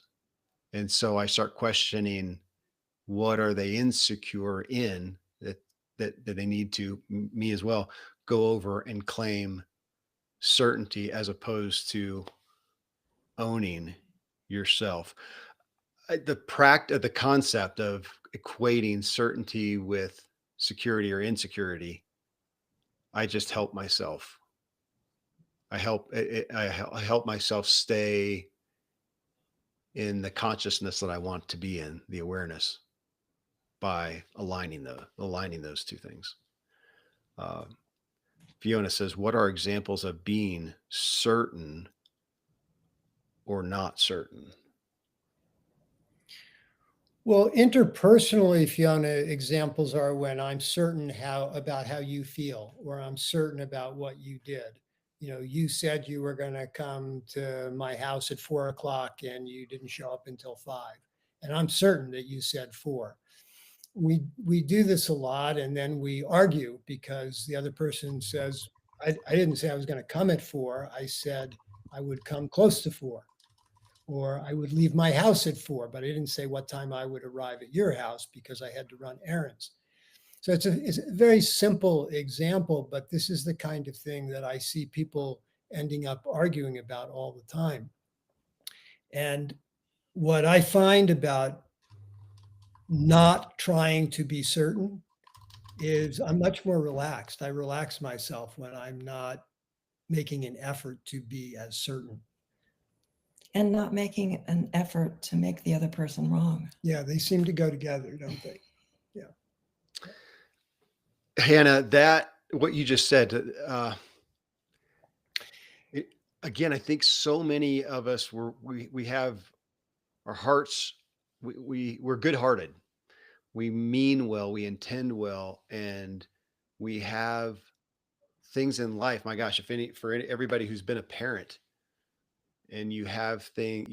And so I start questioning, what are they insecure in that they need to me as well go over and claim certainty as opposed to owning yourself. The concept of equating certainty with security or insecurity, I just help myself. I help myself stay in the consciousness that I want to be in, the awareness, by aligning those two things. Uh, Fiona says, "What are examples of being certain or not certain?" Well, interpersonally, Fiona, examples are when I'm certain about how you feel, or I'm certain about what you did. You said you were going to come to my house at 4 o'clock and you didn't show up until 5. And I'm certain that you said 4. We do this a lot, and then we argue because the other person says, I didn't say I was going to come at 4. I said I would come close to 4, or I would leave my house at 4, but I didn't say what time I would arrive at your house because I had to run errands. So it's a very simple example, but this is the kind of thing that I see people ending up arguing about all the time. And what I find about not trying to be certain is I'm much more relaxed. I relax myself when I'm not making an effort to be as certain. And not making an effort to make the other person wrong. Yeah, they seem to go together, don't they? Yeah. Hannah, that what you just said, it, again, I think so many of us we have our hearts, we're good-hearted. We mean well, we intend well, and we have things in life. My gosh, everybody who's been a parent, and you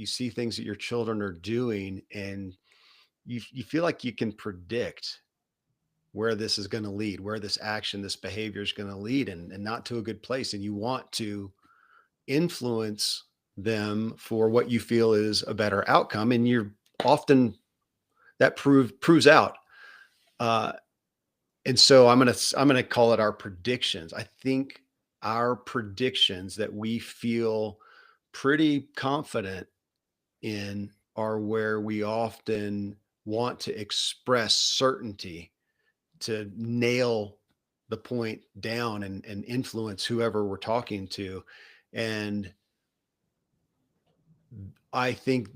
see things that your children are doing, and you feel like you can predict where this is going to lead, where this action, this behavior is going to lead, and not to a good place. And you want to influence them for what you feel is a better outcome. And you're often that proves out. Uh, and so I'm gonna call it our predictions. I think our predictions that we feel pretty confident in are where we often want to express certainty to nail the point down and influence whoever we're talking to. And I think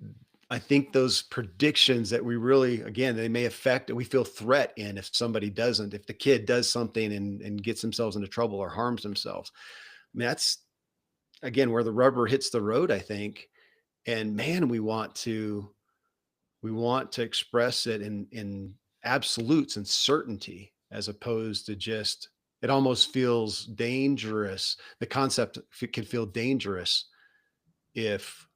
I think those predictions that we really, again, they may affect, we feel threat in if somebody doesn't, if the kid does something and gets themselves into trouble or harms themselves. I mean, that's again where the rubber hits the road, I think. And man, we want to express it in absolutes and certainty as opposed to just, it almost feels dangerous. The concept can feel dangerous if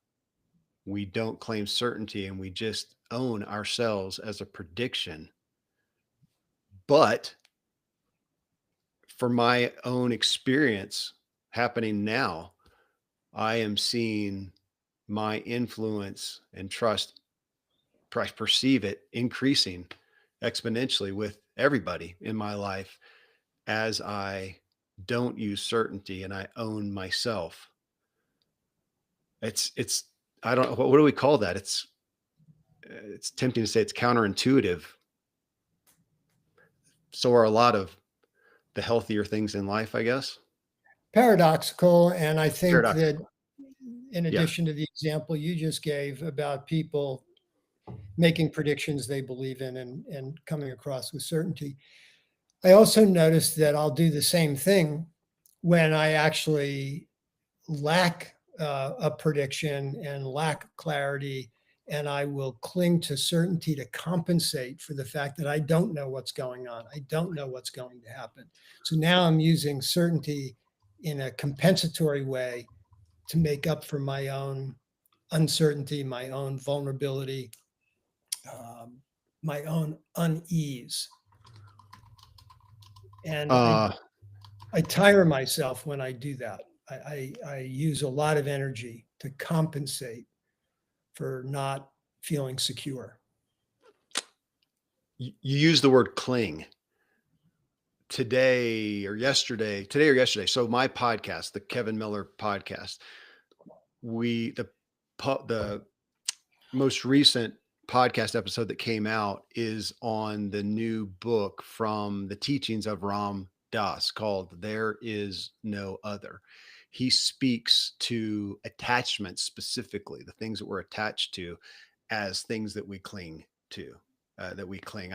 we don't claim certainty and we just own ourselves as a prediction. But for my own experience happening now, I am seeing my influence and trust, perceive it increasing exponentially with everybody in my life as I don't use certainty and I own myself. It's I don't what do we call that? It's tempting to say it's counterintuitive. So are a lot of the healthier things in life, I guess. Paradoxical. And I think that Paradoxical. in Yeah. addition to the example you just gave about people making predictions they believe in and coming across with certainty, I also noticed that I'll do the same thing when I actually lack a prediction and lack clarity, and I will cling to certainty to compensate for the fact that I don't know what's going on. I don't know what's going to happen. So now I'm using certainty in a compensatory way to make up for my own uncertainty, my own vulnerability, um, my own unease. And Uh, I tire myself when I do that. I use a lot of energy to compensate for not feeling secure. you use the word cling today or yesterday. So my podcast, the Kevin Miller podcast, the most recent podcast episode that came out is on the new book from the teachings of Ram Dass called There Is No Other. He speaks to attachment specifically, the things that we're attached to as things that we cling to, that we cling.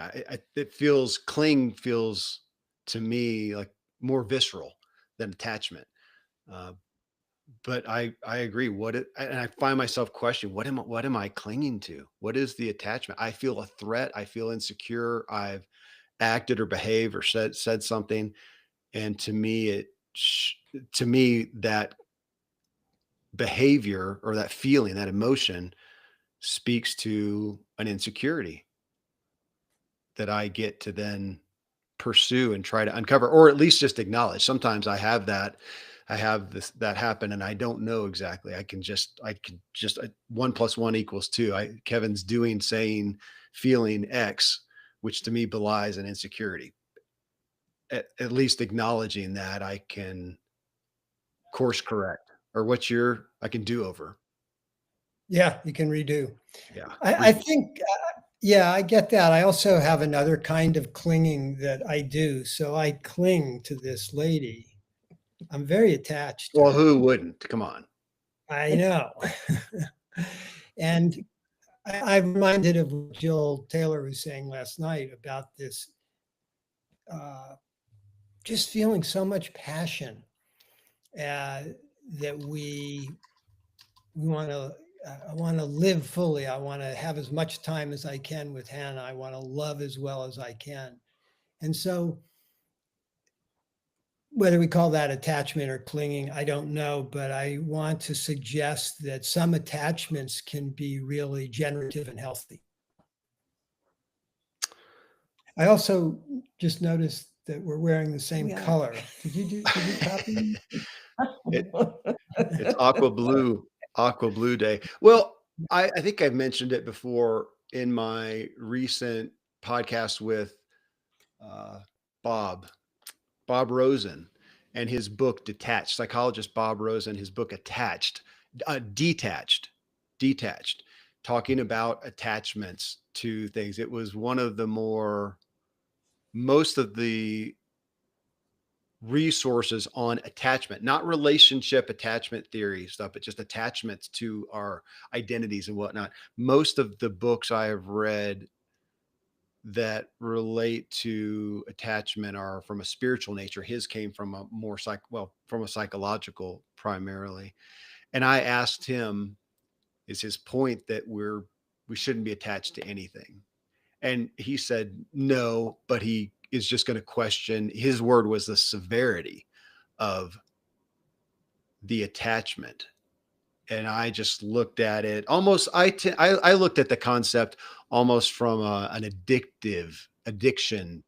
Cling feels to me like more visceral than attachment. Uh, but I agree. And I find myself questioning what am I clinging to? What is the attachment? I feel a threat. I feel insecure. I've acted or behaved or said something, and to me that behavior or that feeling, that emotion, speaks to an insecurity that I get to then pursue and try to uncover, or at least just acknowledge. Sometimes I have this that happen and I don't know exactly. I can just 1 + 1 = 2. Kevin's doing, saying, feeling X, which to me belies an insecurity. At least acknowledging that I can course correct, or I can do over. Yeah, you can redo. Yeah. I think, yeah, I get that. I also have another kind of clinging that I do. So I cling to this lady. I'm very attached to Well, her. who wouldn't? Come on. I know. And I'm reminded of what Jill Taylor was saying last night about this uh, just feeling so much passion uh, that we want to. I want to live fully. I want to have as much time as I can with Hannah. I want to love as well as I can. And so, whether we call that attachment or clinging, I don't know. But I want to suggest that some attachments can be really generative and healthy. I also just noticed that we're wearing the same We are. color. Did you copy me? It, it's aqua blue day. Well, I think I've mentioned it before in my recent podcast with uh, Bob, Bob Rosen, and his book Detached, psychologist Bob Rosen, his book Detached, talking about attachments to things. It was one of the most of the resources on attachment, not relationship attachment theory stuff, but just attachments to our identities and whatnot. Most of the books I have read that relate to attachment are from a spiritual nature. His came from a more from a psychological primarily. And I asked him, is his point that we shouldn't be attached to anything? And he said no, but he is just going to question. His word was the severity of the attachment. And I just looked at it almost. I looked at the concept almost from an addiction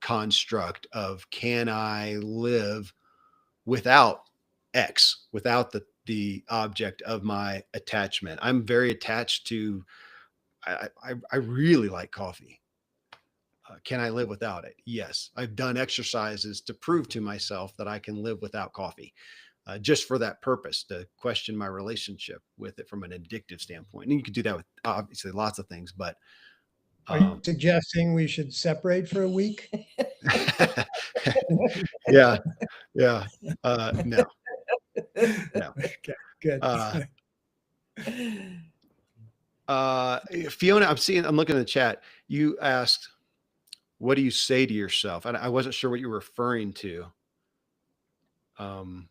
construct of, can I live without X, without the object of my attachment? I'm very attached to, I really like coffee. Can I live without it? Yes. I've done exercises to prove to myself that I can live without coffee, just for that purpose, to question my relationship with it from an addictive standpoint. And you can do that with obviously lots of things, but Are you um, suggesting we should separate for a week? yeah, yeah, no, no. Okay, good. Uh, Fiona, I'm looking in the chat. You asked, what do you say to yourself? And I wasn't sure what you were referring to. Um,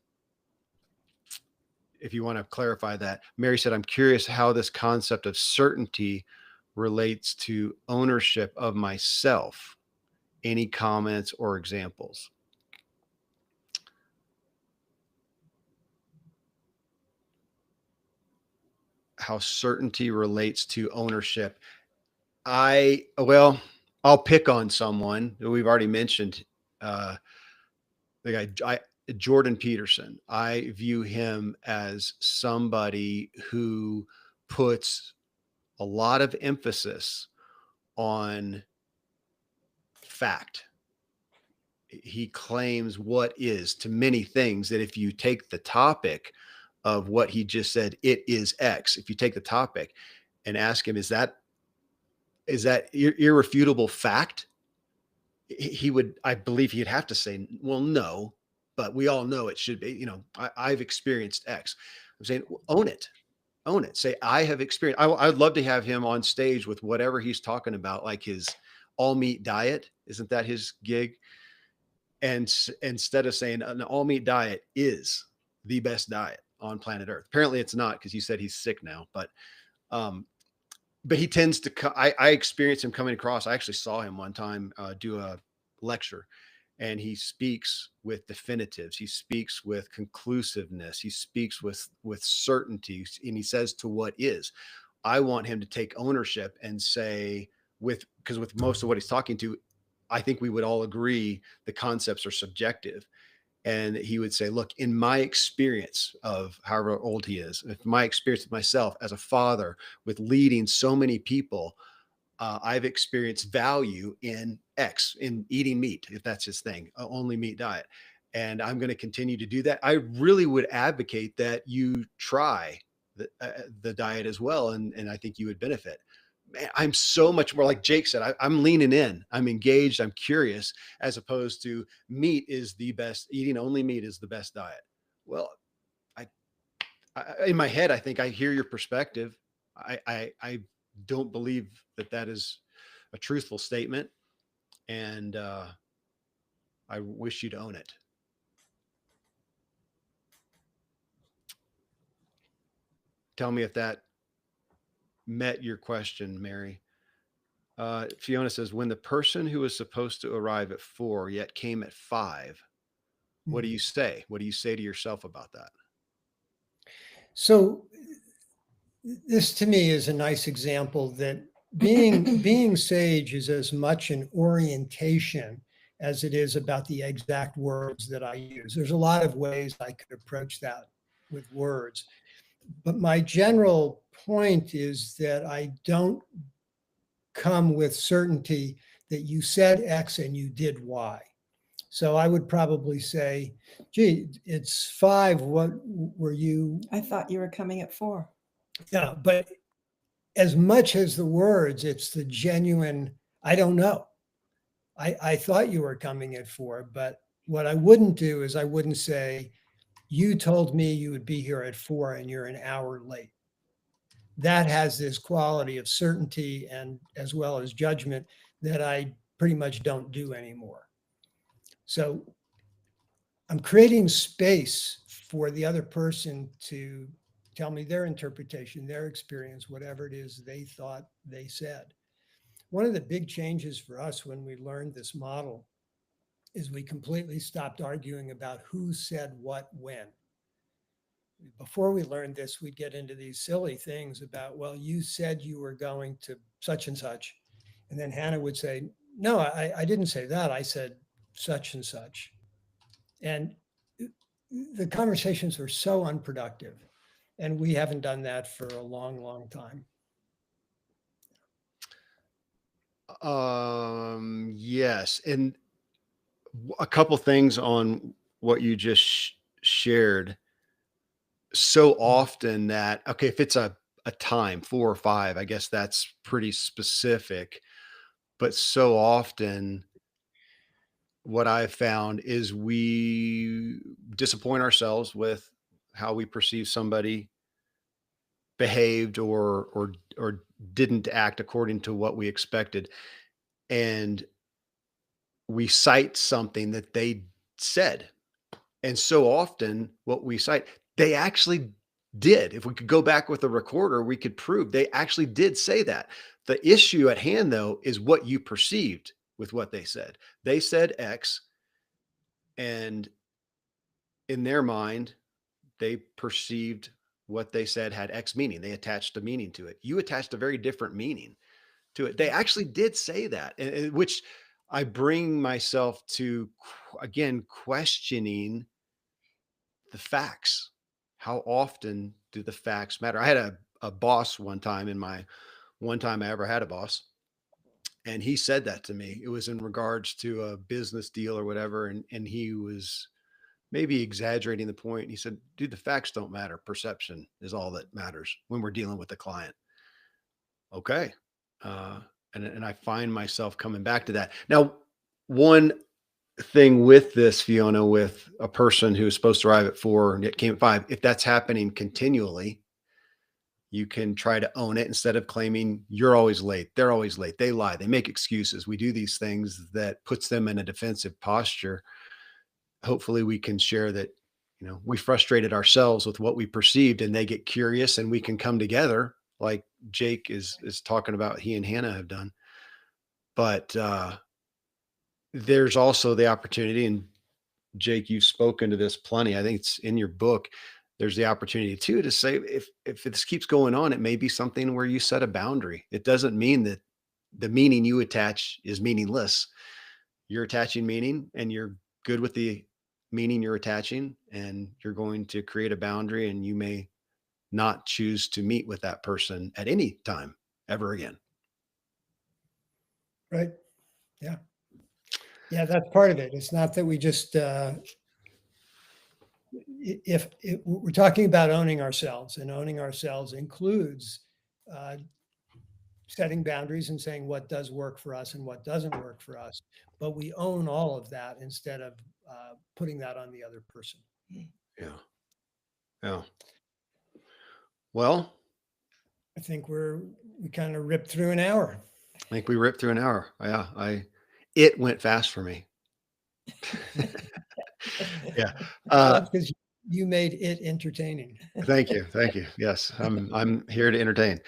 if you want to clarify that. Mary said, I'm curious how this concept of certainty relates to ownership of myself. Any comments or examples? How certainty relates to ownership. Well, I'll pick on someone that we've already mentioned. Uh, the guy, Jordan Peterson. I view him as somebody who puts a lot of emphasis on fact. He claims what is to many things, that if you take the topic of what he just said, it is X. If you take the topic and ask him, is that irrefutable fact? He would, I believe he'd have to say, well, no, but we all know it should be, I've experienced X. I'm saying, own it. Own it. Say, I have experienced. I'd love to have him on stage with whatever he's talking about, like his all meat diet. Isn't that his gig? And instead of saying an all meat diet is the best diet on planet Earth, apparently it's not, because you said he's sick now. Um, but he tends to. I experienced him coming across. I actually saw him one time do a lecture, and he speaks with definitives. He speaks with conclusiveness. He speaks with certainty, and he says to what is. I want him to take ownership and say, because with most of what he's talking to, I think we would all agree the concepts are subjective. And he would say, look, in my experience of however old he is, if my experience with myself as a father, with leading so many people, I've experienced value in X, in eating meat, if that's his thing, only meat diet. And I'm going to continue to do that. I really would advocate that you try the diet as well. And I think you would benefit. Man, I'm so much more like Jake said. I'm leaning in. I'm engaged. I'm curious, as opposed to meat is the best. Eating only meat is the best diet. Well, I, in my head, I think I hear your perspective. I don't believe that is a truthful statement, and I wish you'd own it. Tell me if that met your question, Mary. Fiona says, when the person who was supposed to arrive at 4 yet came at 5, what do you say? What do you say to yourself about that? So this to me is a nice example that being sage is as much an orientation as it is about the exact words that I use. There's a lot of ways I could approach that with words. But my general point is that I don't come with certainty that you said X and you did Y. So I would probably say, gee, it's 5. What were you? I thought you were coming at 4. Yeah, but as much as the words, it's the genuine, I don't know. I thought you were coming at 4, but what I wouldn't do is I wouldn't say, you told me you would be here at 4 and you're an hour late. That has this quality of certainty and as well as judgment that I pretty much don't do anymore. So I'm creating space for the other person to tell me their interpretation, their experience, whatever it is they thought they said. One of the big changes for us when we learned this model is we completely stopped arguing about who said what when. Before we learned this, we'd get into these silly things about, well, you said you were going to such and such. And then Hannah would say, no, I didn't say that. I said such and such. And the conversations were so unproductive. And we haven't done that for a long, long time. Yes. And a couple things on what you just shared. So often that, okay, if it's a time, 4 or 5, I guess that's pretty specific. But so often, what I've found is we disappoint ourselves with how we perceive somebody behaved or didn't act according to what we expected. And we cite something that they said. And so often what we cite, they actually did. If we could go back with a recorder, we could prove they actually did say that. The issue at hand, though, is what you perceived with what they said. They said X, and in their mind, they perceived what they said had X meaning. They attached a meaning to it. You attached a very different meaning to it. They actually did say that, which I bring myself to, again, questioning the facts. How often do the facts matter? I had a boss one time in my one time I ever had a boss, and he said that to me. It was in regards to a business deal or whatever, and he was maybe exaggerating the point. He said, "Dude, the facts don't matter. Perception is all that matters when we're dealing with the client." Okay, uh, and I find myself coming back to that now. One thing with this, Fiona, with a person who is supposed to arrive at 4 and it came at 5, if that's happening continually, you can try to own it instead of claiming you're always late. They're always late. They lie. They make excuses. We do these things that puts them in a defensive posture. Hopefully we can share that, we frustrated ourselves with what we perceived and they get curious and we can come together like Jake is talking about he and Hannah have done. But there's also the opportunity, and Jake, you've spoken to this plenty. I think it's in your book. There's the opportunity too to say if this keeps going on, it may be something where you set a boundary. It doesn't mean that the meaning you attach is meaningless. You're attaching meaning and you're good with the meaning you're attaching, and you're going to create a boundary, and you may not choose to meet with that person at any time ever again. Right. Yeah. Yeah, that's part of it. It's not that we just, if we're talking about owning ourselves, and owning ourselves includes uh, setting boundaries and saying what does work for us and what doesn't work for us. But we own all of that instead of putting that on the other person. Yeah. Yeah. Well, I think we kind of ripped through an hour. I think we ripped through an hour. Yeah. It went fast for me. Yeah. Well, Uh, that's because you made it entertaining. Thank you. Thank you. Yes, I'm here to entertain.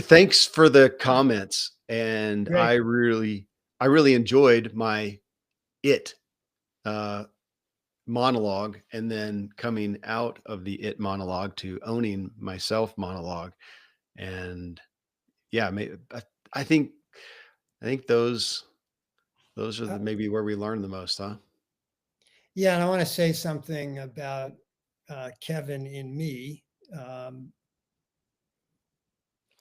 Thanks for the comments, and Great. I really enjoyed my it uh, monologue, and then coming out of the it monologue to owning myself monologue, and yeah, I think I think those are Uh, maybe where we learn the most, huh? yeah, and I want to say something about Kevin in me.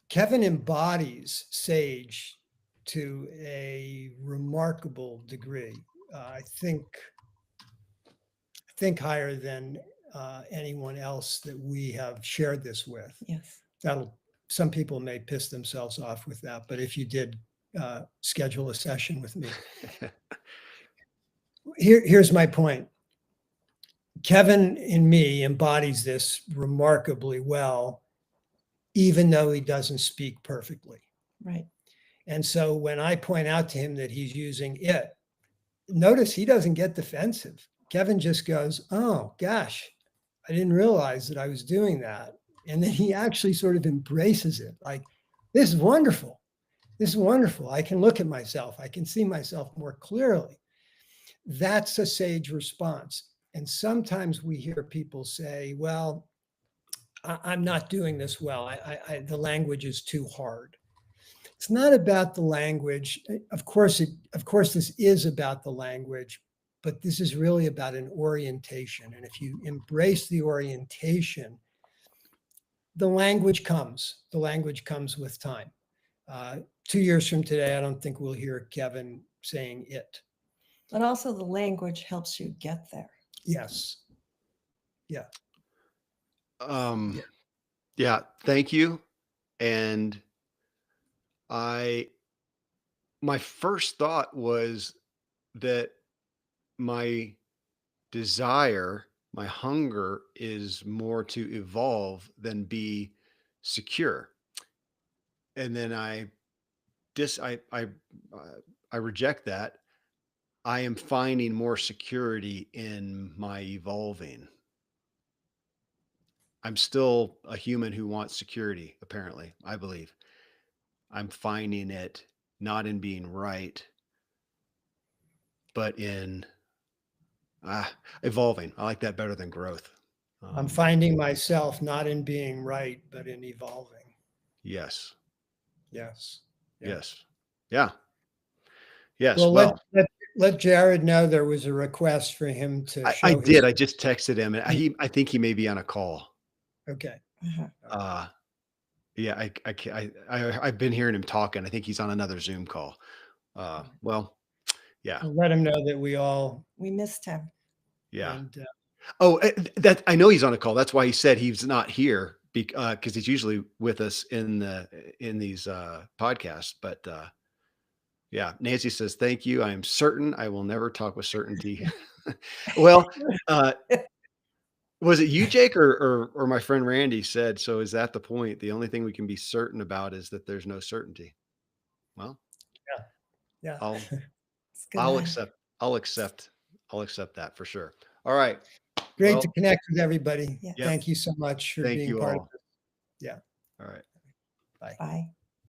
Kevin embodies SAGE to a remarkable degree. I think higher than anyone else that we have shared this with. Yes. Some people may piss themselves off with that, but if you did schedule a session with me, here's my point. Kevin in me embodies this remarkably well, even though he doesn't speak perfectly. Right. And so when I point out to him that he's using it, notice he doesn't get defensive. Kevin just goes, "Oh gosh, I didn't realize that I was doing that." And then he actually sort of embraces it. Like, this is wonderful. This is wonderful. I can look at myself. I can see myself more clearly. That's a SAGE response. And sometimes we hear people say, well, I'm not doing this well. The language is too hard. It's not about the language. Of course, this is about the language, but this is really about an orientation. And if you embrace the orientation, the language comes. The language comes with time. 2 years from today, I don't think we'll hear Kevin saying it. But also the language helps you get there. Yes. Yeah. Um, Yeah. yeah, thank you. And my first thought was that my desire, my hunger is more to evolve than be secure. And then dis I reject that. I am finding more security in my evolving. I'm still a human who wants security, apparently, I believe. I'm finding it not in being right, but in evolving. I like that better than growth. I'm finding myself not in being right, but in evolving. Yes. Yes. Yeah. Yes. Yeah. Yes. Well, Well, let Jared know there was a request for him to I show his. did. I just texted him, and I think he may be on a call. Okay. Uh, yeah, I've been hearing him talking. I think he's on another Zoom call. Well, yeah, I'll let him know that We missed him. yeah. and Oh, that I know he's on a call. That's why he said he's not here because he's usually with us in these podcasts. But yeah, Nancy says thank you. I am certain I will never talk with certainty. Well, uh, was it you, Jake, or my friend Randy said? So is that the point? The only thing we can be certain about is that there's no certainty. Well, yeah. I'll It's good I'll eye. accept I'll accept I'll accept that for sure. All right. Great to Well, connect with everybody. Yeah. Yep. Thank you so much for Thank being you part of all. this. Yeah. All right. Bye. Bye.